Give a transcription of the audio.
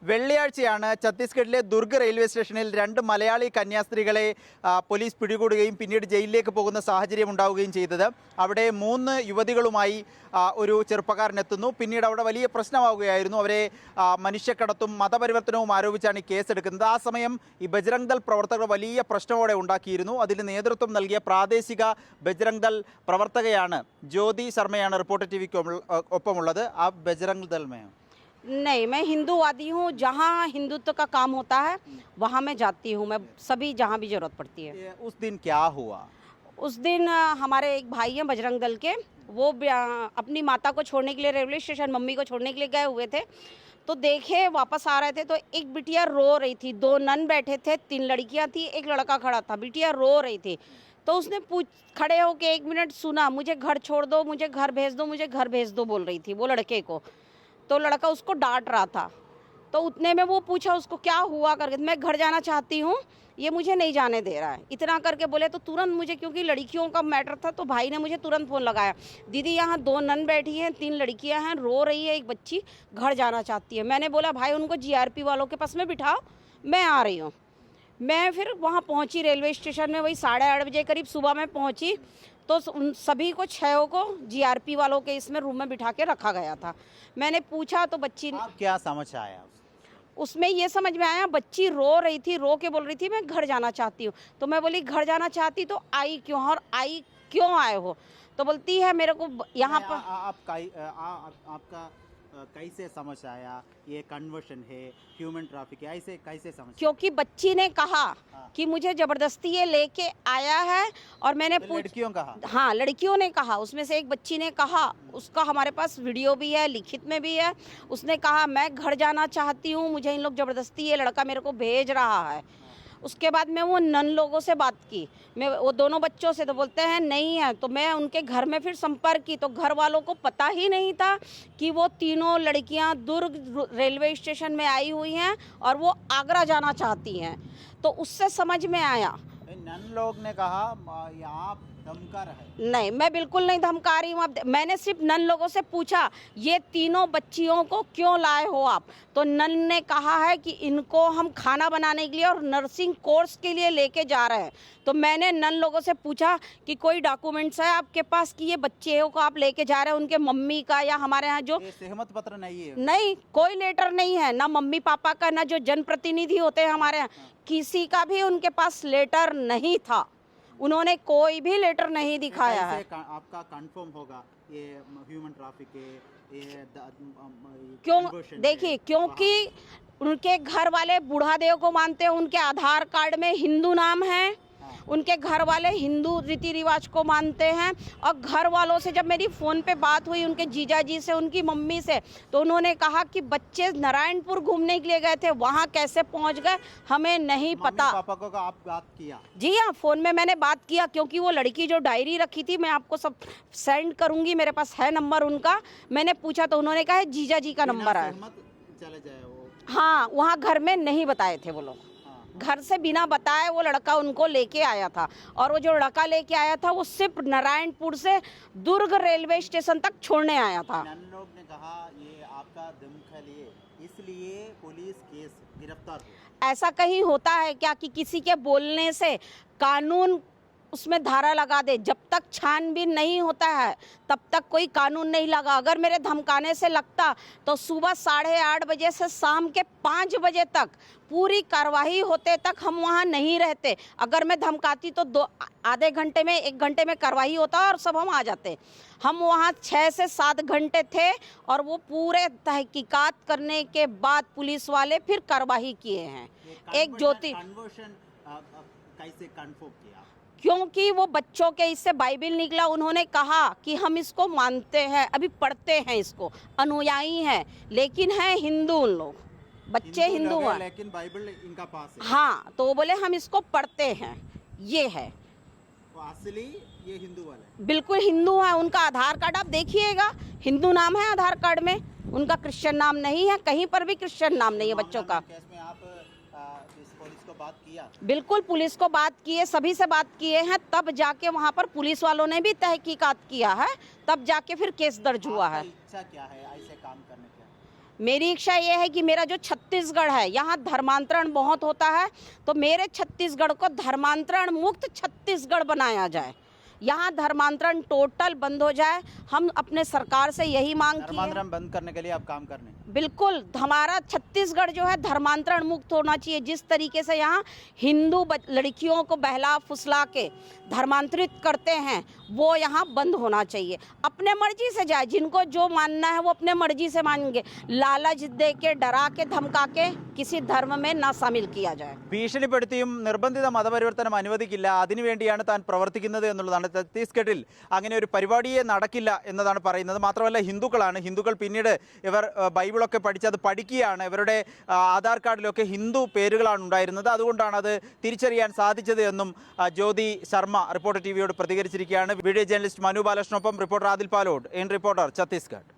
വെള്ളിയാഴ്ചയാണ് ഛത്തീസ്ഗഡിലെ ദുർഗ് റെയിൽവേ സ്റ്റേഷനിൽ രണ്ട് മലയാളി കന്യാസ്ത്രീകളെ പോലീസ് പിടികൂടുകയും പിന്നീട് ജയിലിലേക്ക് പോകുന്ന സാഹചര്യം ഉണ്ടാവുകയും ചെയ്തത്. അവിടെ 3 യുവതികളുമായി ഒരു ചെറുപ്പക്കാരനെത്തുന്നു. പിന്നീട് അവിടെ വലിയ പ്രശ്നമാവുകയായിരുന്നു. അവരെ മനുഷ്യക്കടത്തും മതപരിവർത്തനവും ആരോപിച്ചാണ് ഈ കേസെടുക്കുന്നത്. ആ സമയം ഈ ബജ്രംഗ് ദൾ പ്രവർത്തകർ വലിയ പ്രശ്നമോടെ ഉണ്ടാക്കിയിരുന്നു. അതിന് നേതൃത്വം നൽകിയ പ്രാദേശിക ബജ്രംഗ് ദൾ പ്രവർത്തകയാണ് ജ്യോതി ശർമ്മയാണ് റിപ്പോർട്ടർ ടിവിക്ക് ഒപ്പമുള്ളത്. ആ ബജ്രംഗ് ദൾ में नहीं, मैं हिंदूवादी हूँ। जहाँ हिंदुत्व का काम होता है वहाँ मैं जाती हूँ। मैं सभी जहाँ भी जरूरत पड़ती है। उस दिन क्या हुआ? उस दिन हमारे एक भाई हैं बजरंग दल के, वो अपनी माता को छोड़ने के लिए रेलवे स्टेशन मम्मी को छोड़ने के लिए गए हुए थे। तो देखे वापस आ रहे थे तो एक बिटिया रो रही थी। 2 नन बैठे थे, 3 लड़कियाँ थी, एक लड़का खड़ा था। बिटिया रो रही थी तो उसने खड़े होके 1 मिनट सुना, मुझे घर छोड़ दो, मुझे घर भेज दो, मुझे घर भेज दो बोल रही थी वो लड़के को। तो लड़का उसको डांट रहा था। तो उतने में वो पूछा उसको क्या हुआ करके, मैं घर जाना चाहती हूँ, ये मुझे नहीं जाने दे रहा है, इतना करके बोले। तो तुरंत मुझे, क्योंकि लड़कियों का मैटर था, तो भाई ने मुझे तुरंत फ़ोन लगाया, दीदी यहाँ 2 नन बैठी हैं, 3 लड़कियाँ हैं, रो रही है एक बच्ची, घर जाना चाहती है। मैंने बोला भाई उनको GRP वालों के पास में बिठाओ, मैं आ रही हूँ। मैं फिर वहाँ पहुँची रेलवे स्टेशन में, वही 8:30 बजे करीब सुबह में पहुँची। तो उन सभी को 6 को GRP वालों के इसमें रूम में बिठा के रखा गया था। मैंने पूछा तो बच्ची क्या समझ आया? उसमें ये समझ में आया, बच्ची रो रही थी, रो के बोल रही थी मैं घर जाना चाहती हूँ। तो मैं बोली घर जाना चाहती तो आई क्यों, और आई क्यों आए हो? तो बोलती है मेरे को यहाँ पर आपका कैसे समझ आया ये कन्वर्शन है, ह्यूमन ट्रैफिक, ऐसे कैसे समझ? क्योंकि बच्ची ने कहा कि मुझे जबरदस्ती ये लेके आया है। और मैंने लड़कियों कहा? हाँ, लड़कियों ने कहा। उसमें से एक बच्ची ने कहा, उसका हमारे पास वीडियो भी है, लिखित में भी है। उसने कहा मैं घर जाना चाहती हूँ, मुझे इन लोग जबरदस्ती ये लड़का मेरे को भेज रहा है। उसके बाद मैं वो नन लोगों से बात की, मैं वो दोनों बच्चों से, तो बोलते हैं नहीं है। तो मैं उनके घर में फिर संपर्क की, तो घर वालों को पता ही नहीं था कि वो तीनों लड़कियां दुर्ग रेलवे स्टेशन में आई हुई हैं और वो आगरा जाना चाहती हैं। तो उससे समझ में आया। नन लोग ने कहा आप धमका रहे? नहीं, मैं बिल्कुल नहीं धमका रही हूँ। मैंने सिर्फ नन लोगों से पूछा ये तीनों बच्चियों को क्यों लाए हो आप? तो नन ने कहा है कि इनको हम खाना बनाने के लिए और नर्सिंग कोर्स के लिए लेके जा रहे हैं। तो मैंने नन लोगों से पूछा कि कोई डॉक्यूमेंट्स है आपके पास कि ये बच्चे को आप लेके जा रहे हैं, उनके मम्मी का या हमारे यहाँ जो सहमत पत्र नहीं है? नहीं, कोई लेटर नहीं है, ना मम्मी पापा का, ना जो जनप्रतिनिधि होते हैं हमारे यहाँ, किसी का भी उनके पास लेटर नहीं था। उन्होंने कोई भी लेटर नहीं दिखाया है। आपका कंफर्म होगा ये ह्यूमन ट्रैफिक है, ये क्यों? देखिए, क्योंकि उनके घर वाले बूढ़ादेव को मानते हैं, उनके आधार कार्ड में हिंदू नाम है, उनके घर वाले हिंदू रीति रिवाज को मानते हैं। और घर वालों से जब मेरी फ़ोन पे बात हुई, उनके जीजा जी से, उनकी मम्मी से, तो उन्होंने कहा कि बच्चे नारायणपुर घूमने के लिए गए थे, वहाँ कैसे पहुँच गए हमें नहीं पता। पापा को आप बात किया? जी हाँ, फ़ोन में मैंने बात किया, क्योंकि वो लड़की जो डायरी रखी थी, मैं आपको सब सेंड करूँगी, मेरे पास है नंबर उनका। मैंने पूछा तो उन्होंने कहा जीजा जी का नंबर है। चले जाए वो? हाँ, वहाँ घर में नहीं बताए थे वो लोग, घर से बिना बताए वो लड़का उनको लेके आया था। और वो जो लड़का लेके आया था वो सिर्फ नारायणपुर से दुर्ग रेलवे स्टेशन तक छोड़ने आया था। नन लोग ने कहा ये आपका धमका लिए, इसलिए पुलिस केस गिरफ्तार हुई। ऐसा कहीं होता है क्या कि किसी के बोलने से कानून उसमें धारा लगा दे? जब तक छानबीन नहीं होता है तब तक कोई कानून नहीं लगा। अगर मेरे धमकाने से लगता तो सुबह 8:30 बजे से शाम के 5 बजे तक पूरी कार्रवाई होते तक हम वहाँ नहीं रहते। अगर मैं धमकाती तो आधे घंटे में, 1 घंटे में कार्रवाई होता और सब हम आ जाते। हम वहाँ 6 से 7 घंटे थे और वो पूरे तहकीकात करने के बाद पुलिस वाले फिर कार्रवाई किए हैं। एक ज्योति कैसे कंफर्म किया? क्योंकि वो बच्चों के इससे बाइबिल निकला, उन्होंने कहा कि हम इसको मानते हैं, अभी पढ़ते हैं, इसको अनुयायी हैं, लेकिन हैं हिंदू। उन लोग बच्चे हिंदू हैं, लेकिन बाइबल इनका पास है। हाँ, तो वो बोले हम इसको पढ़ते हैं, ये है। तो असली ये हिंदू वाले? बिल्कुल हिंदू है। उनका आधार कार्ड आप देखिएगा, हिंदू नाम है आधार कार्ड में, उनका क्रिश्चियन नाम नहीं है, कहीं पर भी क्रिश्चियन नाम नहीं है बच्चों का। केस में आप पुलिस को बात किया? बिल्कुल, पुलिस को बात किए, सभी से बात किए हैं, तब जाके वहाँ पर पुलिस वालों ने भी तहकीकात किया है, तब जाके फिर केस दर्ज हुआ है। इच्छा क्या है ऐसे काम करने की? मेरी इच्छा ये है कि मेरा जो छत्तीसगढ़ है यहाँ धर्मांतरण बहुत होता है, तो मेरे छत्तीसगढ़ को धर्मांतरण मुक्त छत्तीसगढ़ बनाया जाए, यहाँ धर्मांतरण टोटल बंद हो जाए। हम अपने सरकार से यही मांग की है। धर्मांतरण बंद करने के लिए आप काम करने बिल्कुल, हमारा छत्तीसगढ़ जो है धर्मांतरण मुक्त होना चाहिए। जिस तरीके से यहाँ हिंदू लड़कियों को बहला फुसला के धर्मांतरित करते हैं वो यहाँ बंद होना चाहिए। अपने मर्जी से जाए, जिनको जो मानना है वो अपने मर्जी से मानेंगे, लालच दे के डरा के धमका के किसी धर्म में ना शामिल किया जाए। ഭീഷണിപ്പെടുത്തിയും നിർബന്ധിത മതപരിവർത്തനം അനുവദിക്കില്ല, അതിനുവേണ്ടിയാണ് താൻ പ്രവർത്തിക്കുന്നത് എന്നുള്ളതാണ്. ഛത്തീസ്ഗഡിൽ അങ്ങനെ ഒരു പരിപാടിയെ നടക്കില്ല എന്നതാണ് പറയുന്നത്. മാത്രമല്ല ഹിന്ദുക്കളാണ്, ഹിന്ദുക്കൾ പിന്നീട് ഇവർ ബൈബിളൊക്കെ പഠിച്ച് അത് പഠിക്കുകയാണ്. ഇവരുടെ ആധാർ കാർഡിലൊക്കെ ഹിന്ദു പേരുകളാണ് ഉണ്ടായിരുന്നത്, അതുകൊണ്ടാണ് അത് തിരിച്ചറിയാൻ സാധിച്ചത് എന്നും ജ്യോതി ശർമ്മ റിപ്പോർട്ടർ ടിവിയോട് പ്രതികരിച്ചിരിക്കുകയാണ്. വീഡിയോ ജേർണലിസ്റ്റ് മനു ബാലകൃഷ്ണനൊപ്പം reporter Adil Palode, in reporter Chhattisgarh.